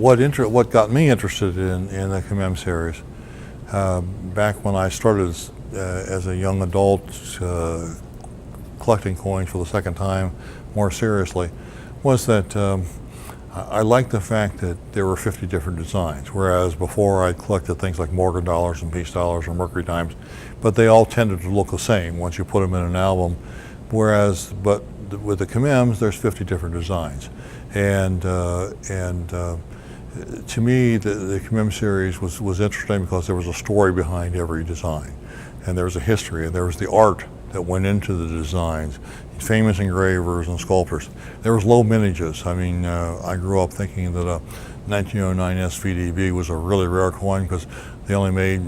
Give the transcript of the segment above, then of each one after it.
what got me interested in the Commem series back when I started as a young adult collecting coins for the second time more seriously was that I liked the fact that there were 50 different designs, whereas before I collected things like Morgan dollars and Peace dollars or Mercury dimes, but they all tended to look the same once you put them in an album. But with the Commems, there's 50 different designs, and to me, the Commem series was interesting because there was a story behind every design, and there was a history, and there was the art that went into the designs, famous engravers and sculptors. There was low mintages. I mean, I grew up thinking that a 1909 SVDB was a really rare coin because they only made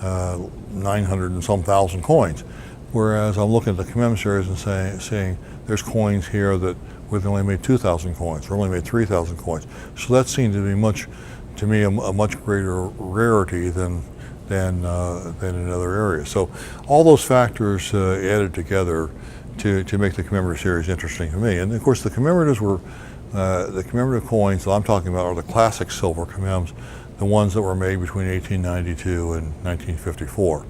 900 and some thousand coins. Whereas I'm looking at the Commem series and saying there's coins here that where they only made 2,000 coins, or only made 3,000 coins. So that seemed to be a much greater rarity than in other areas. So all those factors added together to make the Commemorative series interesting to me. And of course the Commemoratives were, the commemorative coins that I'm talking about are the classic silver Commems, the ones that were made between 1892 and 1954.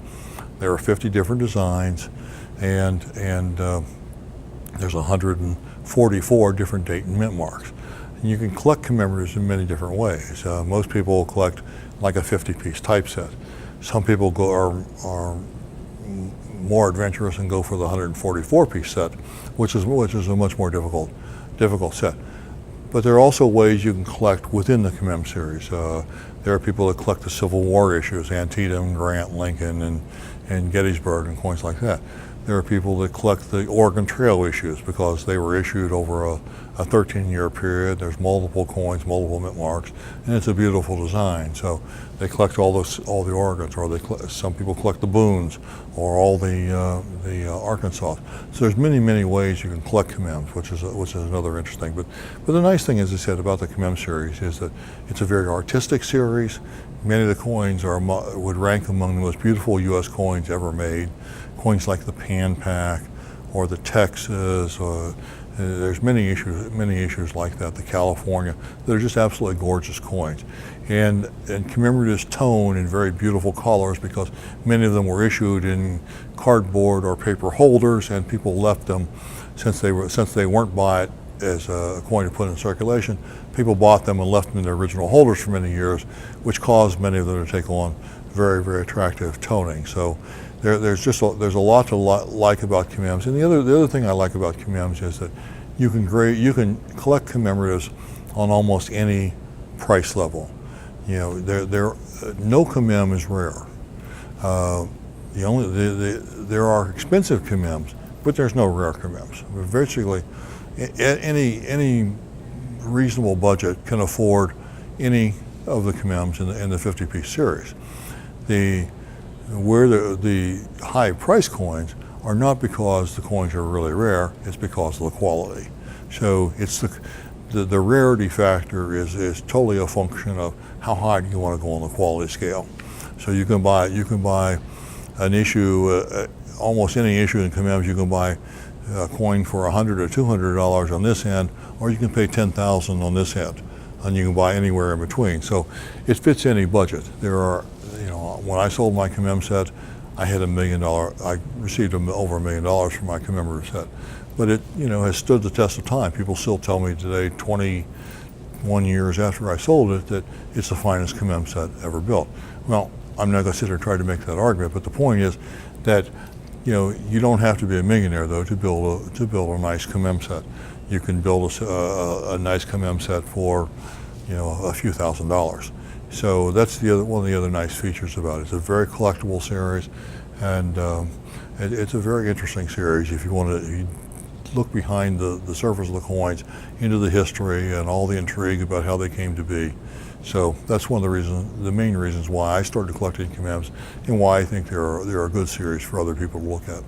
There are 50 different designs, and there's 144 different date and mint marks. And you can collect commemoratives in many different ways. Most people collect like a 50-piece typeset. Some people are more adventurous and go for the 144-piece set, which is a much more difficult set. But there are also ways you can collect within the Commem series. There are people that collect the Civil War issues, Antietam, Grant, Lincoln, and Gettysburg, and coins like that. There are people that collect the Oregon Trail issues because they were issued over a 13-year period. There's multiple coins, multiple mint marks, and it's a beautiful design. So they collect all the Oregons, or some people collect the Boones, or all the Arkansas. So there's many ways you can collect Commems, which is another interesting. But the nice thing, as I said, about the Commem series is that it's a very artistic series. Many of the coins would rank among the most beautiful U.S. coins ever made. Coins like the Pan Pac or the Texas, there's many issues like that, the California, that are just absolutely gorgeous coins. And commemoratives tone in very beautiful colors because many of them were issued in cardboard or paper holders, and people left them since they weren't bought as a coin to put in circulation. People bought them and left them in their original holders for many years, which caused many of them to take on very attractive toning. So there's a lot to like about Commems. And the other thing I like about Commems is that you can collect commemoratives on almost any price level. You know, no Commem is rare. There are expensive Commems, but there's no rare Commems. Virtually any reasonable budget can afford any of the Commems in the 50-piece series. Where the high price coins are not because the coins are really rare, it's because of the quality. So it's the rarity factor is totally a function of how high do you want to go on the quality scale. So you can buy an issue, almost any issue in Commems, you can buy a coin for $100 or $200 on this end, or you can pay $10,000 on this end, and you can buy anywhere in between. So it fits any budget. There are, when I sold my Commem set, I had I received over $1 million for my commemorative set. But it, has stood the test of time. People still tell me today, 21 years after I sold it, that it's the finest Commem set ever built. Well, I'm not going to sit here and try to make that argument, but the point is that, you don't have to be a millionaire though to build a nice Commem set. You can build a nice Commem set for, a few $1,000s. So that's one of the other nice features about it. It's a very collectible series, and it's a very interesting series if you want to look behind the surface of the coins, into the history and all the intrigue about how they came to be. So that's one of the main reasons why I started collecting Commems, and why I think they're a good series for other people to look at.